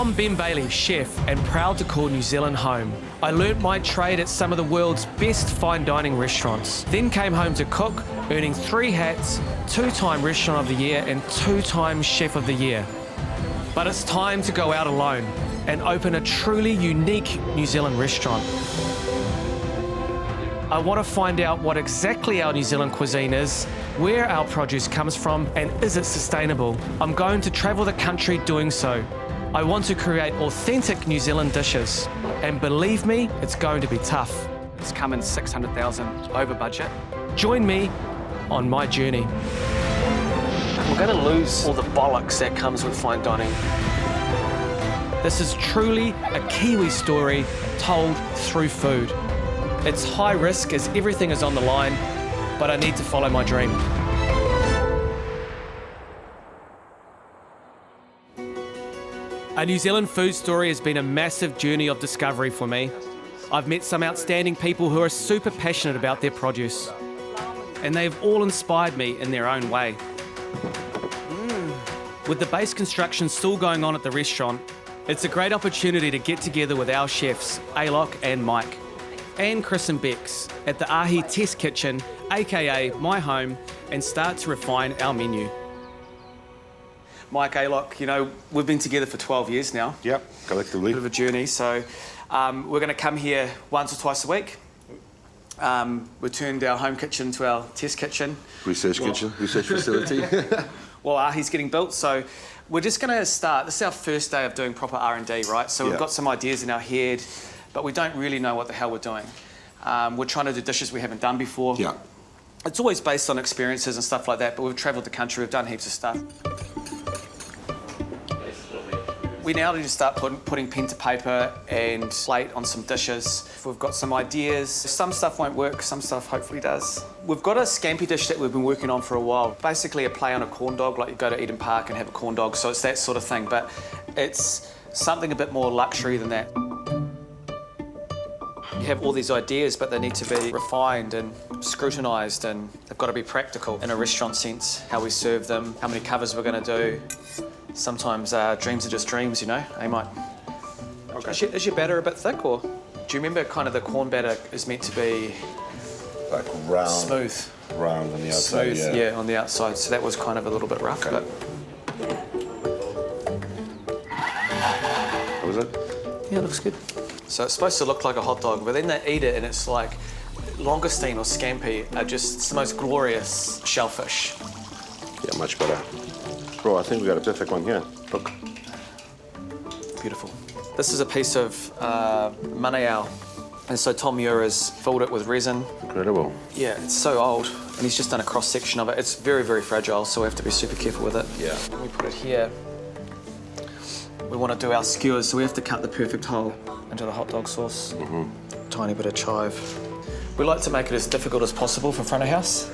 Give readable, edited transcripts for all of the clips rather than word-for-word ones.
I'm Ben Bailey, chef, and proud to call New Zealand home. I learnt my trade at some of the world's best fine dining restaurants, then came home to cook, earning 3 hats, 2-time Restaurant of the Year and 2-time Chef of the Year. But it's time to go out alone and open a truly unique New Zealand restaurant. I want to find out what exactly our New Zealand cuisine is, where our produce comes from, and is it sustainable? I'm going to travel the country doing so. I want to create authentic New Zealand dishes, and believe me, it's going to be tough. It's come in 600,000 over budget. Join me on my journey. We're going to lose all the bollocks that comes with fine dining. This is truly a Kiwi story told through food. It's high risk as everything is on the line, but I need to follow my dream. A New Zealand food story has been a massive journey of discovery for me. I've met some outstanding people who are super passionate about their produce, and they've all inspired me in their own way. With the base construction still going on at the restaurant, it's a great opportunity to get together with our chefs, Alok and Mike, and Chris and Bex at the AHI Test Kitchen, aka my home, and start to refine our menu. Mike, Alok, you know, we've been together for 12 years now. Yep, collectively. Bit of a journey, so we're going to come here once or twice a week. We turned our home kitchen to our test kitchen. Research kitchen, research facility. Well, AHI's getting built, so we're just going to start. This is our first day of doing proper R&D, right? So we've got some ideas in our head, but we don't really know what the hell we're doing. We're trying to do dishes we haven't done before. Yeah. It's always based on experiences and stuff like that, but we've travelled the country, we've done heaps of stuff. We now need to start putting pen to paper and plate on some dishes. We've got some ideas. Some stuff won't work, some stuff hopefully does. We've got a scampi dish that we've been working on for a while. Basically a play on a corn dog, like you go to Eden Park and have a corn dog, so it's that sort of thing, but it's something a bit more luxury than that. You have all these ideas, but they need to be refined and scrutinised, and they've got to be practical in a restaurant sense, how we serve them, how many covers we're going to do. Sometimes dreams are just dreams, you know, hey Mike? Okay. Is your batter a bit thick, or do you remember kind of the corn batter is meant to be Like round. smooth? Round on the outside, Smooth, yeah, on the outside. So that was kind of a little bit rough, but... How was it? Yeah, it looks good. So it's supposed to look like a hot dog, but then they eat it and it's like langoustine or scampi are just it's the most glorious shellfish. Yeah, much better. Bro, I think we got a perfect one here. Look. Beautiful. This is a piece of manayao. And so Tom Muir has filled it with resin. Incredible. Yeah, it's so old. And he's just done a cross-section of it. It's very, very fragile, so we have to be super careful with it. Yeah. When we put it here, we want to do our skewers, so we have to cut the perfect hole into the hot dog sauce. Tiny bit of chive. We like to make it as difficult as possible for front of house.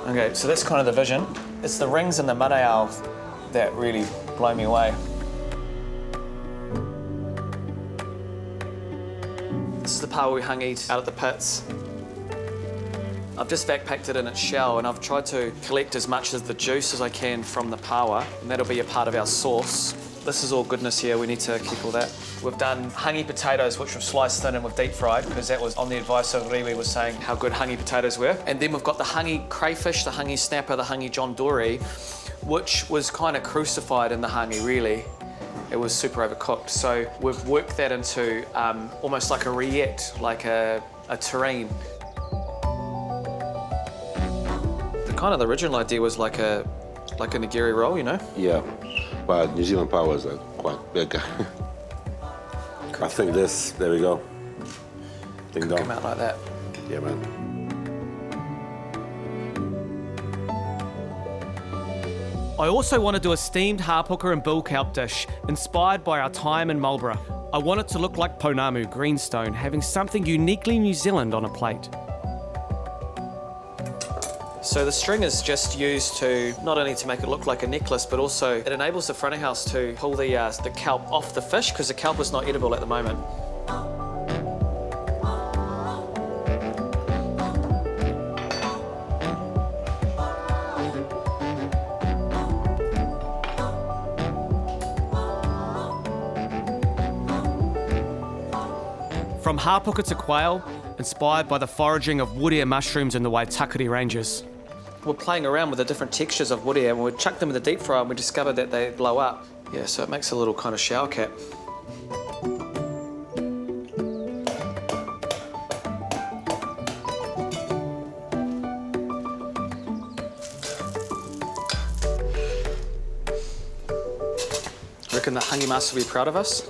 Okay, so that's kind of the vision. It's the rings and the manayao that really blow me away. This is the pawa we hangied out at the pits. I've just backpacked it in its shell, and I've tried to collect as much of the juice as I can from the pawa, and that'll be a part of our sauce. This is all goodness here, we need to keep all that. We've done hangi potatoes, which we've sliced thin and we've deep fried, because that was on the advice of Riwi was saying how good hangi potatoes were. And then we've got the hangi crayfish, the hangi snapper, the hangi John Dory, which was kind of crucified in the hangi, really. It was super overcooked. So we've worked that into almost like a rillette, like a terrine. The original idea was like a nigiri roll, you know? Yeah, but New Zealand powers are quite big. I think this, there we go. Ding dong. Come out like that. Yeah, man. I also want to do a steamed hāpuka and bull kelp dish, inspired by our time in Marlborough. I want it to look like pounamu, greenstone, having something uniquely New Zealand on a plate. So the string is just used to, not only to make it look like a necklace, but also it enables the front of house to pull the kelp off the fish, because the kelp is not edible at the moment. From hāpuka to quail, inspired by the foraging of wood ear mushrooms in the Waitakere Ranges. We're playing around with the different textures of wood ear, and we chucked them in the deep fryer and we discovered that they blow up. Yeah, so it makes a little kind of shower cap. I reckon the hangi master will be proud of us.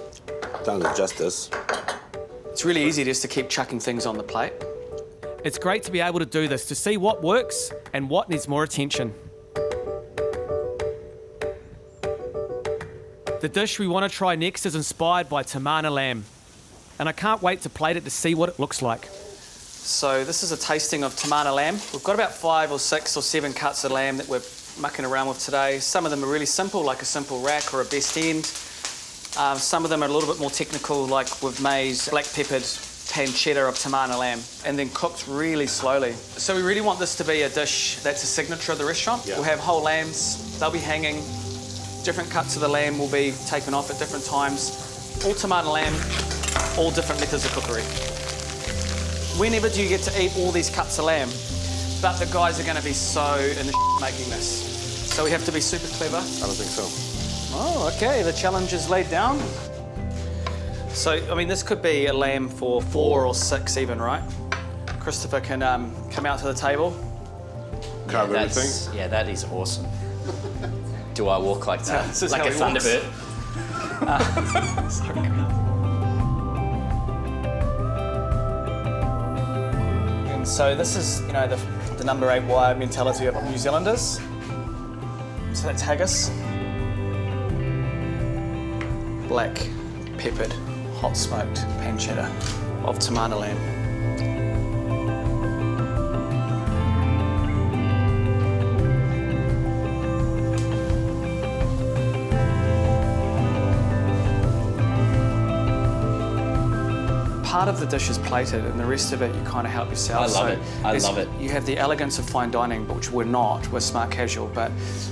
Done with justice. It's really easy just to keep chucking things on the plate. It's great to be able to do this, to see what works and what needs more attention. The dish we want to try next is inspired by tamana lamb, and I can't wait to plate it to see what it looks like. So this is a tasting of tamana lamb. We've got about 5 or 6 or 7 cuts of lamb that we're mucking around with today. Some of them are really simple, like a simple rack or a best end. Some of them are a little bit more technical, like we've made black peppered pancetta of tamana lamb and then cooked really slowly. So we really want this to be a dish that's a signature of the restaurant. Yeah. We'll have whole lambs, they'll be hanging, different cuts of the lamb will be taken off at different times. All tamana lamb, all different methods of cookery. Whenever do you get to eat all these cuts of lamb? But the guys are going to be so in the making this. So we have to be super clever. I don't think so. Oh, okay, the challenge is laid down. So, I mean, this could be a lamb for 4 or 6 even, right? Christopher can come out to the table. Cover everything. Yeah, that is awesome. Do I walk like that? This is like how a he walks. Thunderbird? Sorry. And so this is, you know, the number 8 wire mentality of New Zealanders. So that's haggis. Black peppered, hot smoked pancetta of tamana lamb. Part of the dish is plated and the rest of it you kind of help yourself. I love it. I love it. You have the elegance of fine dining, which we're not, we're smart casual, but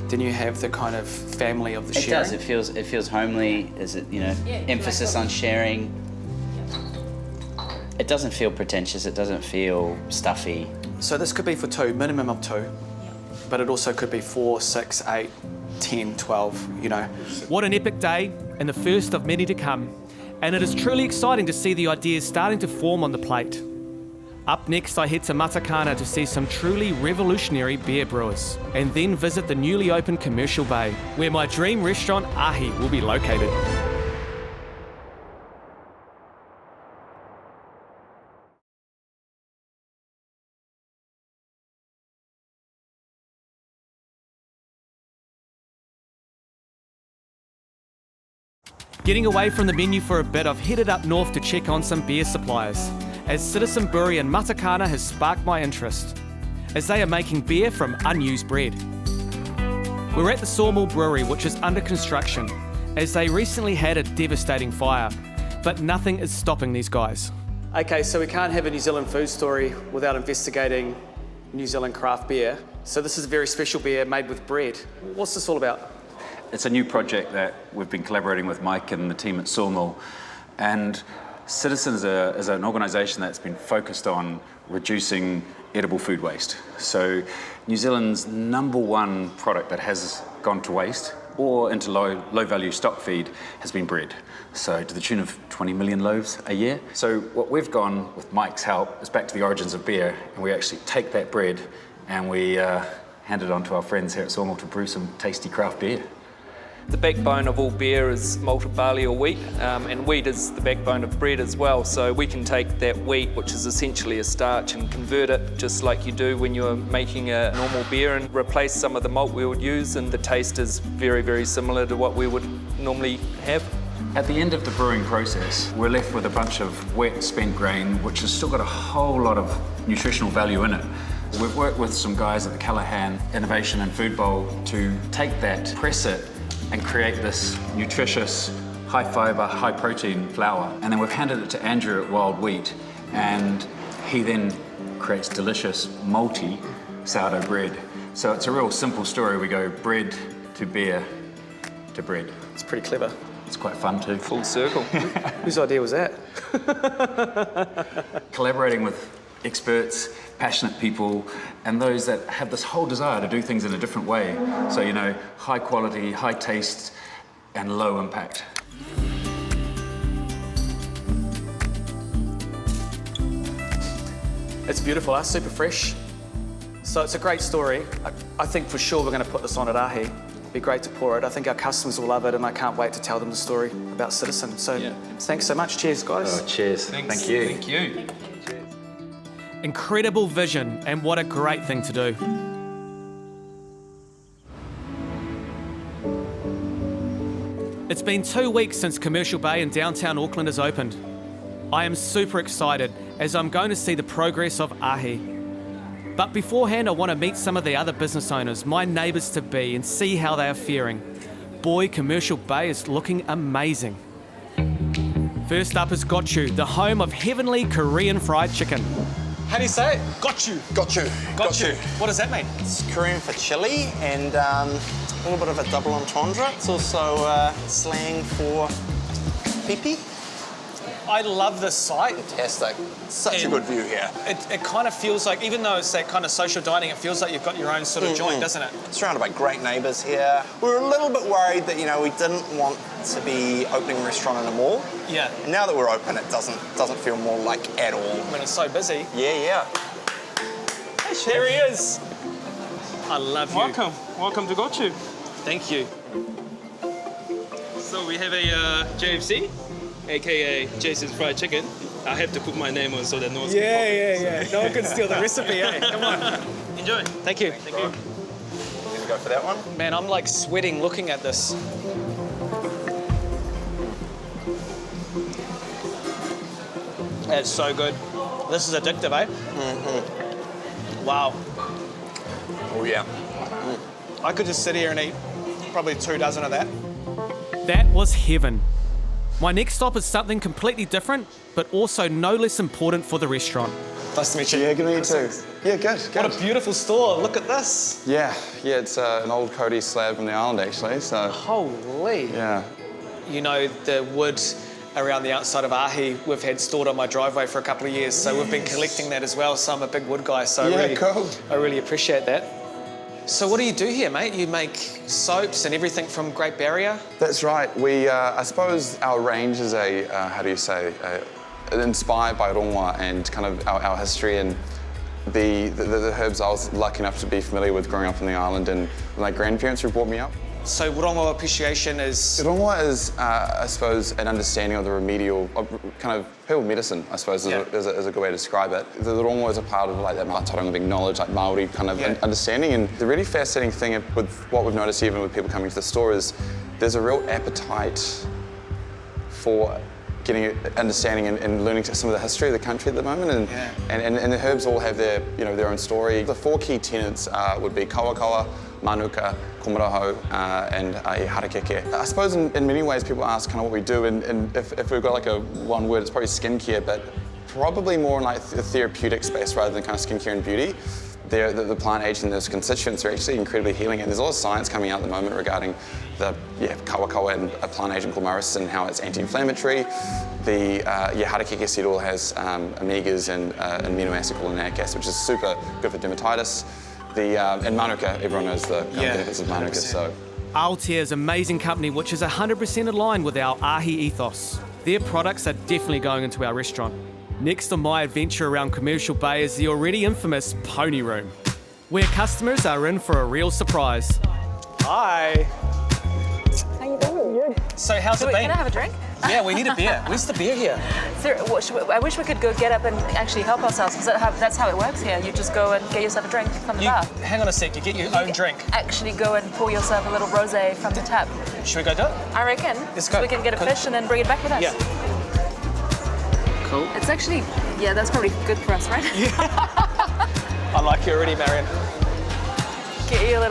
then you have the kind of family of the sharing. It does, it feels homely. Is it, you know, emphasis on sharing. It doesn't feel pretentious, it doesn't feel stuffy. So this could be for 2, minimum of 2, but it also could be 4, 6, 8, 10, 12, you know. What an epic day, and the first of many to come. And it is truly exciting to see the ideas starting to form on the plate. Up next, I head to Matakana to see some truly revolutionary beer brewers, and then visit the newly opened commercial bay, where my dream restaurant, AHI, will be located. Getting away from the menu for a bit, I've headed up north to check on some beer suppliers, as Citizen Brewery in Matakana has sparked my interest, as they are making beer from unused bread. We're at the Sawmill Brewery, which is under construction, as they recently had a devastating fire, but nothing is stopping these guys. Okay, so we can't have a New Zealand food story without investigating New Zealand craft beer. So this is a very special beer made with bread. What's this all about? It's a new project that we've been collaborating with Mike and the team at Sawmill. And Citizen is an organisation that's been focused on reducing edible food waste. So New Zealand's #1 product that has gone to waste or into low value stock feed has been bread. So to the tune of 20 million loaves a year. So what we've gone with Mike's help is back to the origins of beer, and we actually take that bread and we hand it on to our friends here at Sawmill to brew some tasty craft beer. The backbone of all beer is malted barley or wheat, and wheat is the backbone of bread as well. So we can take that wheat, which is essentially a starch, and convert it just like you do when you're making a normal beer, and replace some of the malt we would use, and the taste is very, very similar to what we would normally have. At the end of the brewing process, we're left with a bunch of wet, spent grain, which has still got a whole lot of nutritional value in it. We've worked with some guys at the Callaghan Innovation and Food Bowl to take that, press it, and create this nutritious, high fibre, high protein flour. And then we've handed it to Andrew at Wild Wheat, and he then creates delicious, malty sourdough bread. So it's a real simple story. We go bread to beer to bread. It's pretty clever. It's quite fun too. Full circle. Whose idea was that? Collaborating with experts, passionate people, and those that have this whole desire to do things in a different way. So, you know, high quality, high taste, and low impact. It's beautiful, super fresh. So it's a great story. I think for sure we're going to put this on at AHI. It'd be great to pour it. I think our customers will love it, and I can't wait to tell them the story about Citizen. So thanks so much. Cheers, guys. Oh, cheers. Thanks. Thank you. Thank you. Incredible vision, and what a great thing to do. It's been 2 weeks since Commercial Bay in downtown Auckland has opened. I am super excited as I'm going to see the progress of AHI. But beforehand, I want to meet some of the other business owners, my neighbours to be, and see how they are faring. Boy, Commercial Bay is looking amazing. First up is Gochu, the home of heavenly Korean fried chicken. How do you say it? Gochu. Got you. What does that mean? It's Korean for chili and a little bit of a double entendre. It's also slang for pee-pee. I love this site. Fantastic. Such a good view here. It kind of feels like, even though it's that kind of social dining, it feels like you've got your own sort of joint, doesn't it? Surrounded by great neighbours here. We were a little bit worried that, you know, we didn't want to be opening a restaurant in a mall. Yeah. And now that we're open, it doesn't feel more like at all. I mean, it's so busy. Yeah. Hey, there he is. I love you. Welcome to Gochu. Thank you. So we have a JFC, aka Jason's Fried Chicken. I have to put my name on so that no one Yeah. No one can steal the recipe, eh? Come on. Enjoy. Thank you. Gonna go for that one? Man, I'm like sweating looking at this. It's so good. This is addictive, eh? Wow. Oh yeah. I could just sit here and eat probably 2 dozen of that. That was heaven. My next stop is something completely different, but also no less important for the restaurant. Nice to meet you. Yeah, good to meet you too. Yeah, good. What a beautiful store. Look at this. Yeah, it's an old Cody slab from the island actually, so Holy. yeah. You know, the wood around the outside of AHI we've had stored on my driveway for a couple of years, so we've been collecting that as well, so I'm a big wood guy, so Cool. I really appreciate that. So what do you do here, mate? You make soaps and everything from Great Barrier? That's right. We, I suppose our range is inspired by rongoa and kind of our history and the herbs I was lucky enough to be familiar with growing up on the island, and my grandparents who brought me up. So rongoa appreciation is... Rongoa is, I suppose, an understanding of the remedial, kind of herbal medicine, I suppose, is a good way to describe it. The rongoa is a part of like that mātauranga of knowledge, like Māori kind of understanding. And the really fascinating thing with what we've noticed even with people coming to the store is there's a real appetite for getting understanding and learning some of the history of the country at the moment, and the herbs all have their own story. The 4 key tenets would be kawakawa, manuka, komaraho, and harakeke. I suppose in many ways people ask kind of what we do, and if we've got like a one word, it's probably skincare, but probably more in like the therapeutic space rather than kind of skincare and beauty. The plant agent and those constituents are actually incredibly healing, and there's a lot of science coming out at the moment regarding the kawakawa and a plant agent called myristin and how it's anti-inflammatory. The harakeke seed oil has omegas and amino acid called linoleic acid, which is super good for dermatitis. And manuka, everyone knows the benefits of manuka. 100%. So Aoteare's amazing company, which is 100% aligned with our AHI ethos. Their products are definitely going into our restaurant. Next on my adventure around Commercial Bay is the already infamous Pony Room, where customers are in for a real surprise. Hi. How you doing? So how's it been? Can I have a drink? Yeah, we need a beer. Where's the beer here? I wish we could go get up and actually help ourselves, because that's how it works here. You just go and get yourself a drink from the bar. Hang on a sec, you get your own drink. Actually go and pour yourself a little rosé from the tap. Should we go do it? I reckon. Let's So go. we can get a fish and then bring it back with us. Yeah. Cool. It's actually, that's probably good for us, right? I like you already, Marion. Get you a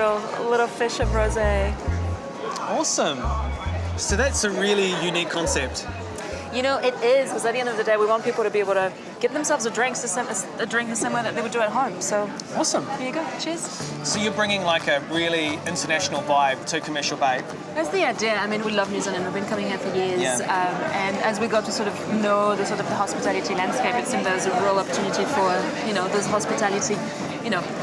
little fish of rosé. Awesome. So that's a really unique concept. You know, it is, because at the end of the day, we want people to be able to get themselves a drink the same way that they would do at home. So Awesome. here you go. Cheers. So you're bringing like a really international vibe to Commercial Bay. That's the idea. I mean, we love New Zealand. We've been coming here for years. Yeah. And as we got to sort of know the hospitality landscape, it seemed there was a real opportunity for, this hospitality,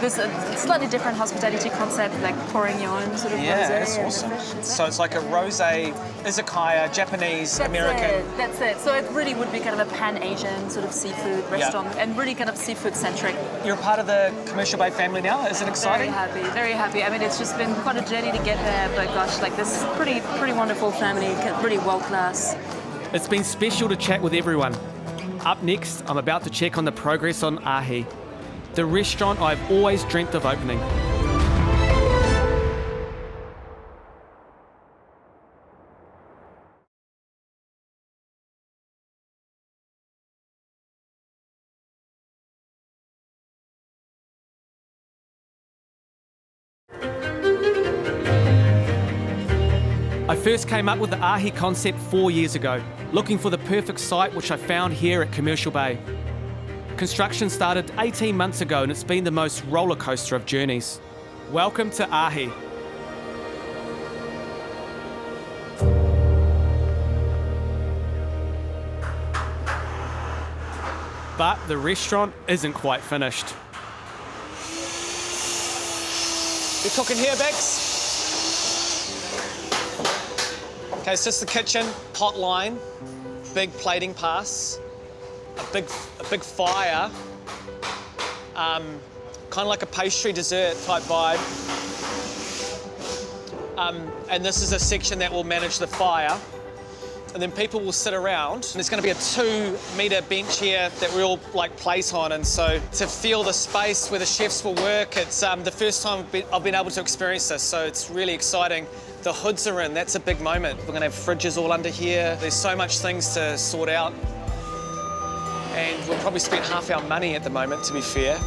this slightly different hospitality concept, like pouring your own sort of rosé. That's awesome. So it's like a rosé, izakaya, Japanese, American. That's it. So it really would be kind of a pan-Asian sort of seafood restaurant and really kind of seafood-centric. You're a part of the Commercial Bay family now. Is it exciting? Very happy, very happy. I mean, it's just been quite a journey to get there, but gosh, like this pretty wonderful family, really world-class. It's been special to chat with everyone. Up next, I'm about to check on the progress on AHI, the restaurant I've always dreamt of opening. I first came up with the AHI concept 4 years ago, looking for the perfect site, which I found here at Commercial Bay. Construction started 18 months ago and it's been the most roller coaster of journeys. Welcome to AHI. But the restaurant isn't quite finished. You're cooking here, Bex? Okay, it's just the kitchen, hot line, big plating pass, a big fire, kind of like a pastry dessert type vibe. And this is a section that will manage the fire. And then people will sit around. There's going to be a 2-metre bench here that we all place on. And so to feel the space where the chefs will work, it's the first time I've been able to experience this. So it's really exciting. The hoods are in, that's a big moment. We're going to have fridges all under here. There's so much things to sort out. And we've probably spent half our money at the moment, to be fair.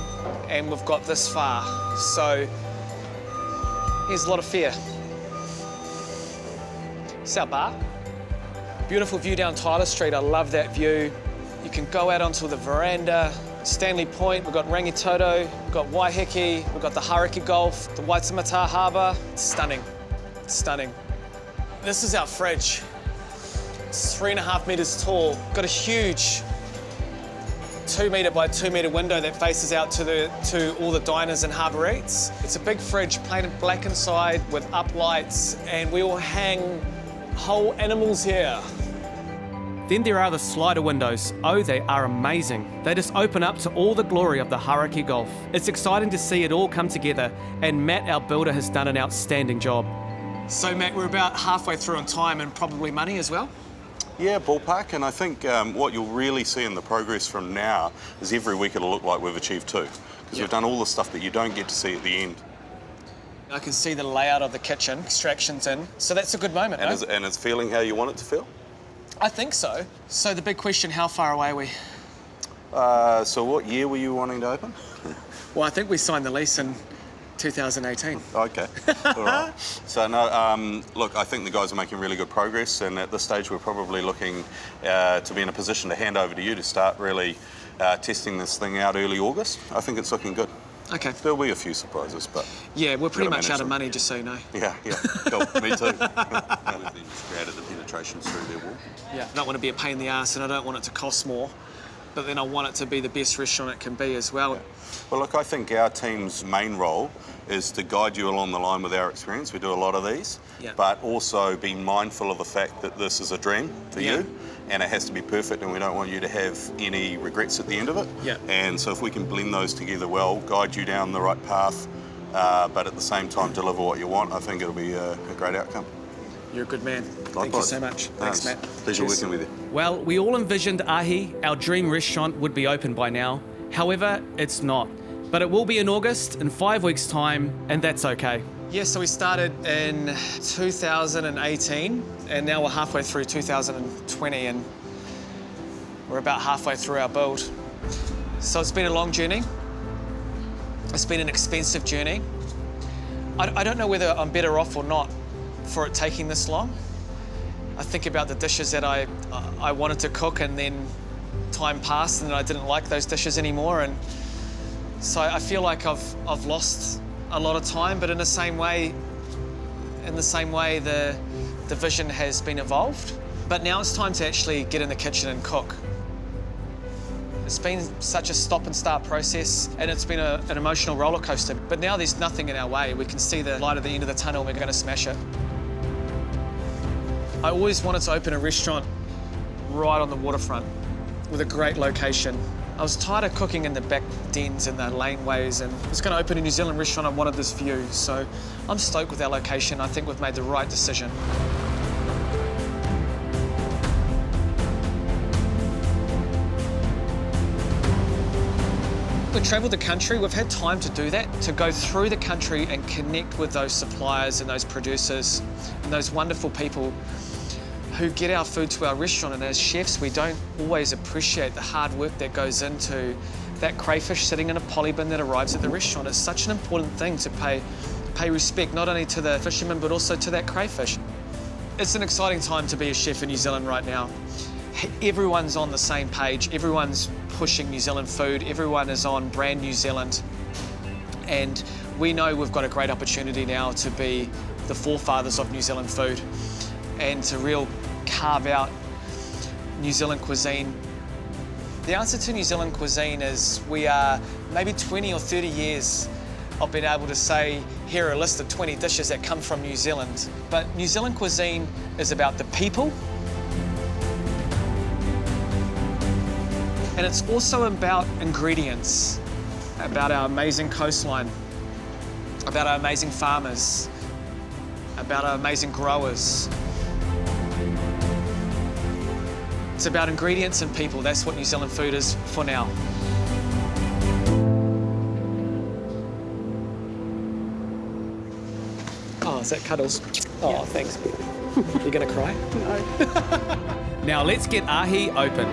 And we've got this far. So here's a lot of fear. It's our bar. Beautiful view down Tyler Street. I love that view. You can go out onto the veranda. Stanley Point, we've got Rangitoto, we've got Waiheke, we've got the Hauraki Gulf, the Waitemata Harbour. It's stunning. It's stunning. This is our fridge. It's 3.5 metres tall. Got a huge 2-metre by 2-metre window that faces out to all the diners and harbour eats. It's a big fridge, painted black inside with uplights, and we all hang whole animals here. Then there are the slider windows. Oh, they are amazing. They just open up to all the glory of the Hauraki Gulf. It's exciting to see it all come together, and Matt, our builder, has done an outstanding job. So Matt, we're about halfway through on time and probably money as well. Yeah, ballpark, and I think what you'll really see in the progress from now is every week it'll look like we've achieved 2, because we've done all the stuff that you don't get to see at the end. I can see the layout of the kitchen, extractions in, so that's a good moment, and, and it's feeling how you want it to feel? I think so. So the big question, how far away are we? So what year were you wanting to open? Well, I think we signed the lease in 2018. Okay, all right. So no, look, I think the guys are making really good progress, and at this stage we're probably looking to be in a position to hand over to you to start really testing this thing out early August. I think it's looking good. Okay. There'll be a few surprises, but... Yeah, we're pretty much out of money, just so you know. Yeah, cool, me too. Just created the penetrations through their wall. Yeah, I don't want to be a pain in the ass, and I don't want it to cost more, but then I want it to be the best restaurant it can be as well. Yeah. Well, look, I think our team's main role is to guide you along the line with our experience. We do a lot of these, but also be mindful of the fact that this is a dream for you, and it has to be perfect, and we don't want you to have any regrets at the end of it. Yeah. And so if we can blend those together well, guide you down the right path, but at the same time deliver what you want, I think it'll be a great outcome. You're a good man. Likewise. Thank you so much. Thanks, Matt. Pleasure working with you. Well, we all envisioned AHI, our dream restaurant, would be open by now. However, it's not. But it will be in August, in 5 weeks' time, and that's okay. Yeah, so we started in 2018, and now we're halfway through 2020, and we're about halfway through our build. So it's been a long journey. It's been an expensive journey. I don't know whether I'm better off or not for it taking this long. I think about the dishes that I wanted to cook, and then time passed and I didn't like those dishes anymore, and so I feel like I've lost a lot of time. But in the same way, the vision has been evolved. But now it's time to actually get in the kitchen and cook. It's been such a stop and start process, and it's been an emotional roller coaster. But now there's nothing in our way. We can see the light at the end of the tunnel, and we're going to smash it. I always wanted to open a restaurant right on the waterfront with a great location. I was tired of cooking in the back dens and the laneways, and I was going to open a New Zealand restaurant. I wanted this view, so I'm stoked with our location. I think we've made the right decision. We've travelled the country. We've had time to do that, to go through the country and connect with those suppliers and those producers and those wonderful people who get our food to our restaurant. And as chefs, we don't always appreciate the hard work that goes into that crayfish sitting in a poly bin that arrives at the restaurant. It's such an important thing to pay respect, not only to the fishermen, but also to that crayfish. It's an exciting time to be a chef in New Zealand right now. Everyone's on the same page. Everyone's pushing New Zealand food. Everyone is on brand New Zealand. And we know we've got a great opportunity now to be the forefathers of New Zealand food and to carve out New Zealand cuisine. The answer to New Zealand cuisine is we are maybe 20 or 30 years of being able to say, here are a list of 20 dishes that come from New Zealand. But New Zealand cuisine is about the people, and it's also about ingredients, about our amazing coastline, about our amazing farmers, about our amazing growers. It's about ingredients and people. That's what New Zealand food is for now. Oh, is that Cuddles? Oh, yeah. Thanks. You gonna cry? No. Now let's get AHI open.